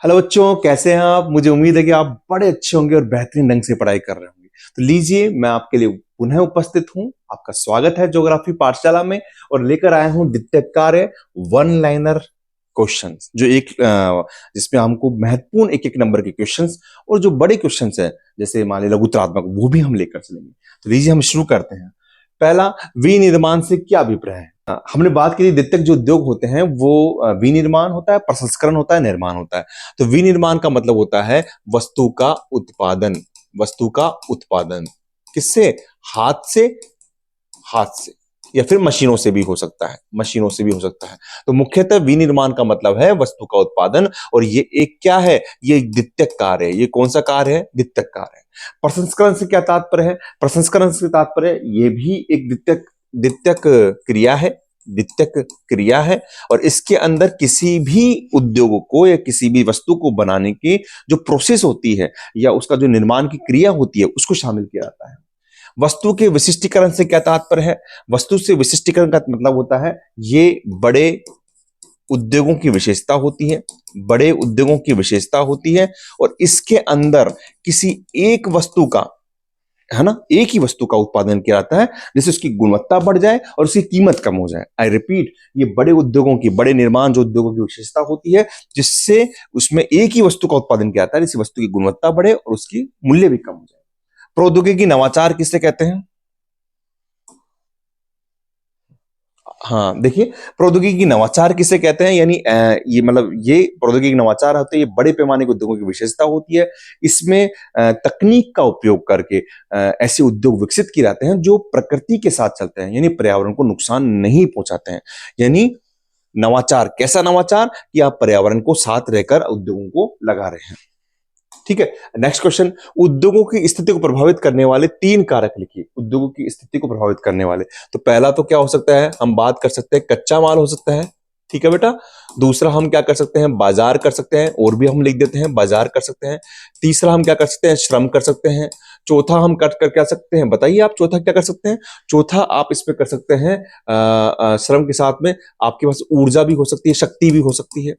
Hello बच्चों, कैसे हैं आप। मुझे उम्मीद है कि आप बड़े अच्छे होंगे और बेहतरीन ढंग से पढ़ाई कर रहे होंगे। तो लीजिए, मैं आपके लिए पुनः उपस्थित हूं। आपका स्वागत है ज्योग्राफी पाठशाला में और लेकर आया हूं द्वितीय कार्य वन लाइनर क्वेश्चंस, जो जिसमें हमको महत्वपूर्ण एक एक नंबर के क्वेश्चंस और जो बड़े क्वेश्चंस हैं जैसे मान लीजिए लघुत्तरात्मक, वो भी हम लेकर चलेंगे। तो लीजिए हम शुरू करते हैं। पहला, विनिर्माण से क्या अभिप्राय है। हमने बात की थी द्वितीयक जो उद्योग होते हैं वो विनिर्माण होता है, प्रसंस्करण होता है, निर्माण होता है। तो विनिर्माण का मतलब होता है वस्तु का उत्पादन। वस्तु का उत्पादन किससे? हाथ से, हाथ से या फिर मशीनों से भी हो सकता है, मशीनों से भी हो सकता है। तो मुख्यतः विनिर्माण का मतलब है वस्तु का उत्पादन, और ये एक क्या है? ये एक द्वितीयक कार्य है। ये कौन सा कार्य है? द्वितीयक कार्य है। प्रसंस्करण से क्या तात्पर्य है? प्रसंस्करण से तात्पर्य ये भी एक द्वितीयक क्रिया है, द्वितीयक क्रिया है। और इसके अंदर किसी भी उद्योग को या किसी भी वस्तु को बनाने की जो प्रोसेस होती है या उसका जो निर्माण की क्रिया होती है उसको शामिल किया जाता है। वस्तु के विशिष्टीकरण से क्या तात्पर्य है? वस्तु से विशिष्टीकरण का मतलब होता है ये बड़े उद्योगों की विशेषता होती है, बड़े उद्योगों की विशेषता होती है, और इसके अंदर किसी एक वस्तु का, है ना, एक ही वस्तु का उत्पादन किया जाता है जिससे उसकी गुणवत्ता बढ़ जाए और उसकी कीमत कम हो जाए। आई रिपीट, ये बड़े उद्योगों की, बड़े निर्माण जो उद्योगों की विशेषता होती है जिससे उसमें एक ही वस्तु का उत्पादन किया जाता है जिससे वस्तु की गुणवत्ता बढ़े और उसकी मूल्य भी कम हो जाए। प्रौद्योगिकी नवाचार किसे कहते हैं? हाँ देखिए, प्रौद्योगिकी नवाचार किसे कहते हैं, यानी ये मतलब ये प्रौद्योगिकी नवाचार होते हैं, ये बड़े पैमाने के उद्योगों की विशेषता होती है। इसमें तकनीक का उपयोग करके ऐसे उद्योग विकसित किए जाते हैं जो प्रकृति के साथ चलते हैं, यानी पर्यावरण को नुकसान नहीं पहुंचाते हैं। यानी नवाचार, कैसा नवाचार कि आप पर्यावरण को साथ रहकर उद्योगों को लगा रहे हैं। ठीक है, नेक्स्ट क्वेश्चन, उद्योगों की स्थिति को प्रभावित करने वाले 3 कारक लिखिए। उद्योगों की स्थिति को प्रभावित करने वाले, तो पहला तो क्या हो सकता है, हम बात कर सकते हैं कच्चा माल हो सकता है। ठीक है बेटा। दूसरा हम क्या कर सकते हैं, बाजार कर सकते हैं, और भी हम लिख देते हैं बाजार कर सकते हैं। तीसरा हम क्या कर सकते हैं, श्रम कर सकते हैं। चौथा हम कट कर क्या सकते हैं, बताइए आप चौथा क्या कर सकते हैं। चौथा आप इसमें कर सकते हैं श्रम के साथ में आपके पास ऊर्जा भी हो सकती है, शक्ति भी हो सकती है,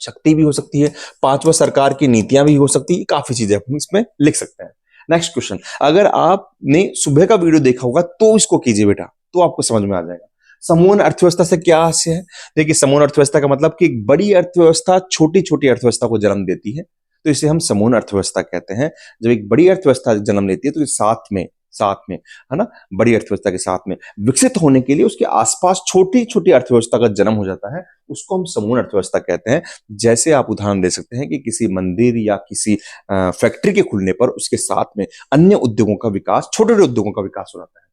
शक्ति भी हो सकती है। पांचवा, सरकार की नीतियां भी हो सकती है। काफी चीजें हम इसमें लिख सकते हैं। नेक्स्ट क्वेश्चन, अगर आपने सुबह का वीडियो देखा होगा तो इसको कीजिए बेटा, तो आपको समझ में आ जाएगा। समूह अर्थव्यवस्था से क्या आशय है? देखिए, समूह अर्थव्यवस्था का मतलब कि एक बड़ी अर्थव्यवस्था छोटी छोटी अर्थव्यवस्था को जन्म देती है, तो इसे हम समूह अर्थव्यवस्था कहते हैं। जब एक बड़ी अर्थव्यवस्था जन्म लेती है तो साथ में, है ना, बड़ी अर्थव्यवस्था के साथ में विकसित होने के लिए उसके आसपास छोटी छोटी अर्थव्यवस्था का जन्म हो जाता है, उसको हम समूह अर्थव्यवस्था कहते हैं। जैसे आप उदाहरण दे सकते हैं कि किसी मंदिर या किसी फैक्ट्री के खुलने पर उसके साथ में अन्य उद्योगों का विकास, छोटे छोटे उद्योगों का विकास हो जाता है।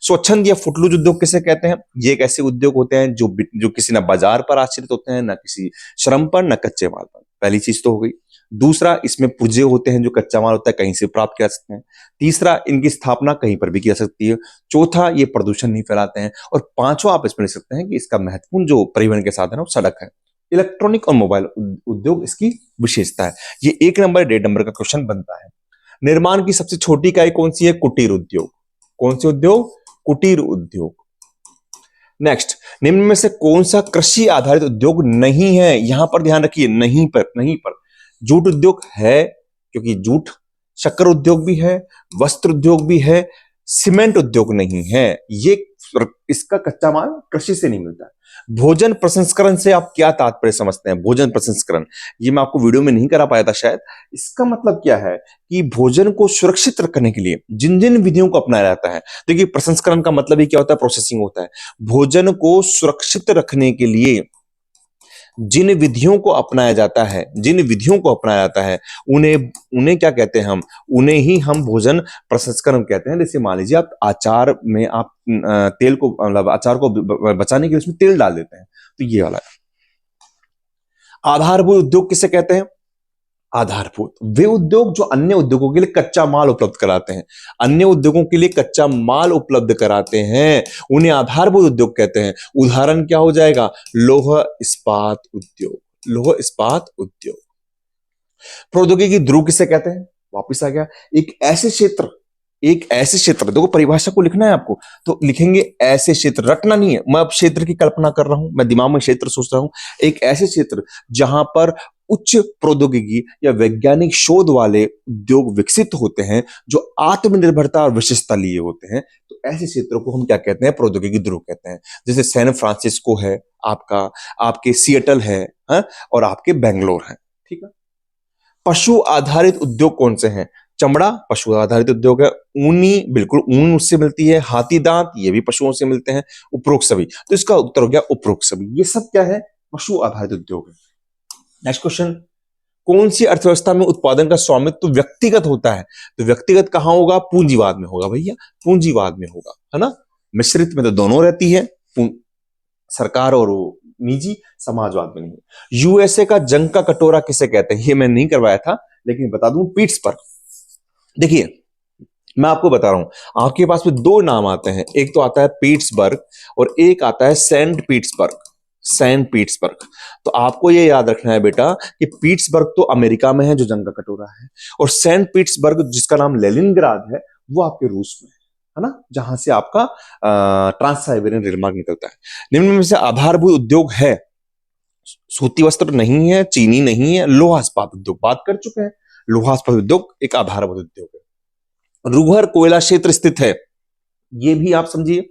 स्वच्छंद या फुटलूज उद्योग किसे कहते हैं? ये एक ऐसे उद्योग होते हैं जो किसी न बाजार पर आश्रित होते हैं, न किसी श्रम पर, न कच्चे माल पर। पहली चीज तो हो गई। दूसरा, इसमें पुर्जे होते हैं, जो कच्चा माल होता है कहीं से प्राप्त किया जा सकते हैं। तीसरा, इनकी स्थापना कहीं पर भी की जा सकती है। चौथा, ये प्रदूषण नहीं फैलाते हैं। और पांचवा आप इसमें लिख सकते हैं कि इसका महत्वपूर्ण जो परिवहन के साधन है वो सड़क है। इलेक्ट्रॉनिक और मोबाइल उद्योग इसकी विशेषता है। ये 1 नंबर 1.5 नंबर का क्वेश्चन बनता है। निर्माण की सबसे छोटी इकाई कौन सी है? कुटीर उद्योग। कौन से उद्योग? कुटीर उद्योग। नेक्स्ट, निम्न में से कौन सा कृषि आधारित उद्योग नहीं है? यहां पर ध्यान रखिए, नहीं पर। जूट उद्योग है, क्योंकि जूट। शक्कर उद्योग भी है, वस्त्र उद्योग भी है, सीमेंट उद्योग नहीं है। ये इसका कच्चा माल कृषि से नहीं मिलता है। भोजन प्रसंस्करण से आप क्या तात्पर्य समझते हैं? भोजन प्रसंस्करण, ये मैं आपको वीडियो में नहीं करा पाया था शायद। इसका मतलब क्या है कि भोजन को सुरक्षित रखने के लिए जिन जिन विधियों को अपनाया जाता है। देखिए, प्रसंस्करण का मतलब ही क्या होता है? प्रोसेसिंग होता है। भोजन को सुरक्षित रखने के लिए जिन विधियों को अपनाया जाता है, उन्हें उन्हें क्या कहते हैं? हम उन्हें ही हम भोजन प्रसंस्करण कहते हैं। जैसे मान लीजिए आप अचार में आप तेल को, मतलब अचार को बचाने के लिए उसमें तेल डाल देते हैं, तो ये वाला है। आधारभूत उद्योग किसे कहते हैं? आधारभूत वे उद्योग जो अन्य उद्योगों के लिए कच्चा माल उपलब्ध कराते हैं, अन्य उद्योगों के लिए कच्चा माल उपलब्ध कराते हैं, उन्हें आधारभूत उद्योग कहते हैं। उदाहरण क्या हो जाएगा? लौह इस्पात उद्योग, लौह इस्पात उद्योग। प्रौद्योगिकी ध्रुव किसे कहते हैं? वापिस आ गया, एक ऐसे क्षेत्र, देखो परिभाषा को लिखना है आपको, तो लिखेंगे ऐसे क्षेत्र, रटना नहीं है। मैं अब क्षेत्र की कल्पना कर रहा हूं, मैं दिमाग में क्षेत्र सोच रहा हूं। एक ऐसे क्षेत्र जहां पर उच्च प्रौद्योगिकी या वैज्ञानिक शोध वाले उद्योग विकसित होते हैं जो आत्मनिर्भरता और विशेषता लिए होते हैं, तो ऐसे क्षेत्रों को हम क्या कहते हैं? प्रौद्योगिकी ध्रुव कहते हैं। जैसे सैन फ्रांसिस्को है आपका, आपके सिएटल है, हाँ? और आपके बेंगलोर है। ठीक है। पशु आधारित उद्योग कौन से हैं? चमड़ा पशु आधारित उद्योग है, ऊनी बिल्कुल ऊन उससे मिलती है, हाथी दांत ये भी पशुओं से मिलते हैं, उपरोक्त सभी। तो इसका उत्तर हो गया उपरोक्त सभी। ये सब क्या है? पशु आधारित उद्योग है। नेक्स्ट क्वेश्चन, कौन सी अर्थव्यवस्था में उत्पादन का स्वामित्व व्यक्तिगत होता है? तो व्यक्तिगत कहां होगा? पूंजीवाद में होगा भैया, पूंजीवाद में होगा, है ना। मिश्रित में तो दोनों रहती है, सरकार और निजी, समाजवाद में नहीं। यूएसए का जंग का कटोरा किसे कहते हैं? ये मैं नहीं करवाया था लेकिन बता दूं, पीट्सबर्ग। देखिए मैं आपको बता रहा हूं, आपके पास में दो नाम आते हैं, एक तो आता है पीट्सबर्ग और एक आता है सेंट पीट्सबर्ग। Saint Pittsburgh. तो आपको ये याद रखना है बेटा कि पीट्सबर्ग तो अमेरिका में है जो जंग का कटोरा है, और सेंट पीट्सबर्ग जिसका नाम लेनिनग्राद है वो आपके रूस में है ना, जहां से आपका ट्रांस साइबेरियन रेलमार्ग निकलता है। निम्न में से आधारभूत उद्योग है, सूती वस्त्र नहीं है, चीनी नहीं है, लोहा इस्पात उद्योग बात कर चुके हैं। लोहा इस्पात उद्योग एक आधारभूत उद्योग है। रूहर कोयला क्षेत्र स्थित है, ये भी आप समझिए।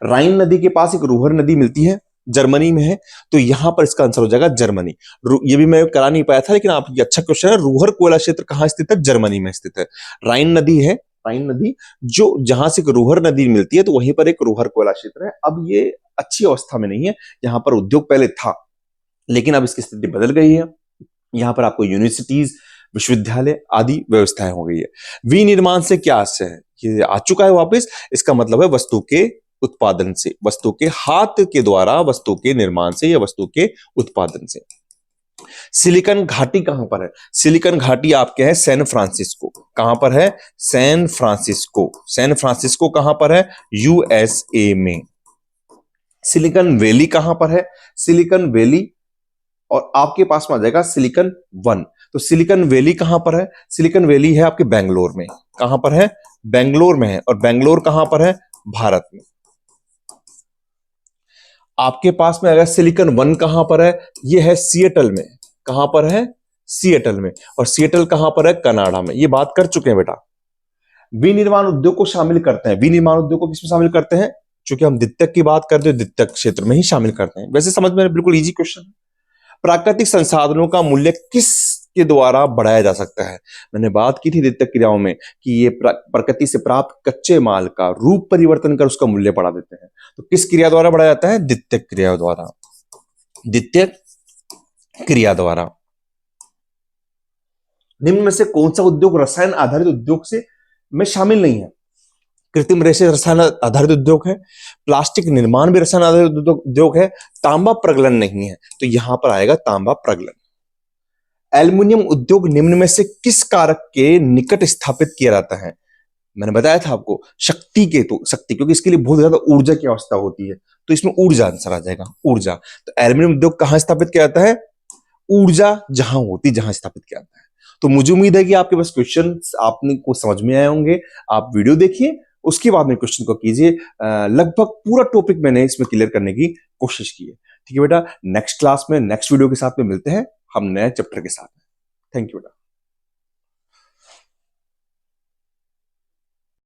राइन नदी के पास एक रूहर नदी मिलती है, जर्मनी में है, तो यहां पर इसका आंसर हो जाएगा जर्मनी। ये भी मैं करा नहीं पाया था लेकिन आप ये अच्छा क्वेश्चन है। रूहर कोयला क्षेत्र कहां स्थित है? जर्मनी में स्थित है। राइन नदी है, राइन नदी जो जहां से रूहर नदी मिलती है, तो वहीं पर एक रूहर कोयला क्षेत्र है। अब ये अच्छी अवस्था में नहीं है, यहां पर उद्योग पहले था लेकिन अब इसकी स्थिति बदल गई है। यहां पर आपको यूनिवर्सिटीज, विश्वविद्यालय आदि व्यवस्थाएं हो गई है। विनिर्माण से क्या आशय है? ये आ चुका है वापस। इसका मतलब है वस्तु के उत्पादन से, वस्तु के हाथ के द्वारा वस्तु के निर्माण से या वस्तु के उत्पादन से। सिलिकॉन घाटी कहां पर है? सिलिकॉन घाटी आपके है सैन फ्रांसिस्को। कहां पर है? San Francisco. सैन फ्रांसिस्को कहां पर है? यूएसए में। सिलिकॉन वैली कहां पर है? सिलिकॉन वैली, और आपके पास में आ जाएगा सिलिकॉन वन। तो सिलिकॉन वैली कहां पर है? सिलिकॉन वैली है आपके बेंगलोर में। कहां पर है? बेंगलोर में है। और बेंगलोर कहां पर है? भारत में। आपके पास में अगर सिलिकॉन वन कहां पर है? ये है सिएटल में। कहां पर है? सिएटल में। और सिएटल कहां पर है? कनाडा में। ये बात कर चुके हैं बेटा। विनिर्माण उद्योग को शामिल करते हैं। विनिर्माण उद्योग को किसमें शामिल करते हैं? चूंकि हम द्वितीयक की बात करते हैं, द्वितीयक क्षेत्र में ही शामिल करते हैं। वैसे समझ में बिल्कुल इजी क्वेश्चन है। प्राकृतिक संसाधनों का मूल्य किस के द्वारा बढ़ाया जा सकता है? मैंने बात की थी द्वितीयक क्रियाओं में कि ये प्रकृति से प्राप्त कच्चे माल का रूप परिवर्तन कर उसका मूल्य बढ़ा देते हैं। तो किस क्रिया द्वारा बढ़ाया जाता है? द्वितीयक क्रिया द्वारा। द्वितीयक क्रिया द्वारा। निम्न में से कौन सा उद्योग रसायन आधारित उद्योग से में शामिल नहीं है? कृत्रिम रेशे रसायन आधारित उद्योग है, प्लास्टिक निर्माण भी रसायन आधारित उद्योग है, तांबा प्रगलन नहीं है, तो यहां पर आएगा तांबा प्रगलन। एल्युमिनियम उद्योग निम्न में से किस कारक के निकट स्थापित किया जाता है? मैंने बताया था आपको, शक्ति के, तो शक्ति, क्योंकि इसके लिए बहुत ज्यादा ऊर्जा की आवश्यकता होती है, तो इसमें ऊर्जा आंसर आ जाएगा, ऊर्जा। तो एल्युमिनियम उद्योग कहां स्थापित किया जाता है? ऊर्जा जहां होती, जहां स्थापित किया जाता है। तो मुझे उम्मीद है कि आपके पास क्वेश्चन आपने को समझ में आए होंगे। आप वीडियो देखिए, उसके बाद में क्वेश्चन को कीजिए। लगभग पूरा टॉपिक मैंने इसमें क्लियर करने की कोशिश की है। ठीक है बेटा, नेक्स्ट क्लास में नेक्स्ट वीडियो के साथ में मिलते हैं हम नए चैप्टर के साथ में। थैंक यू बेटा।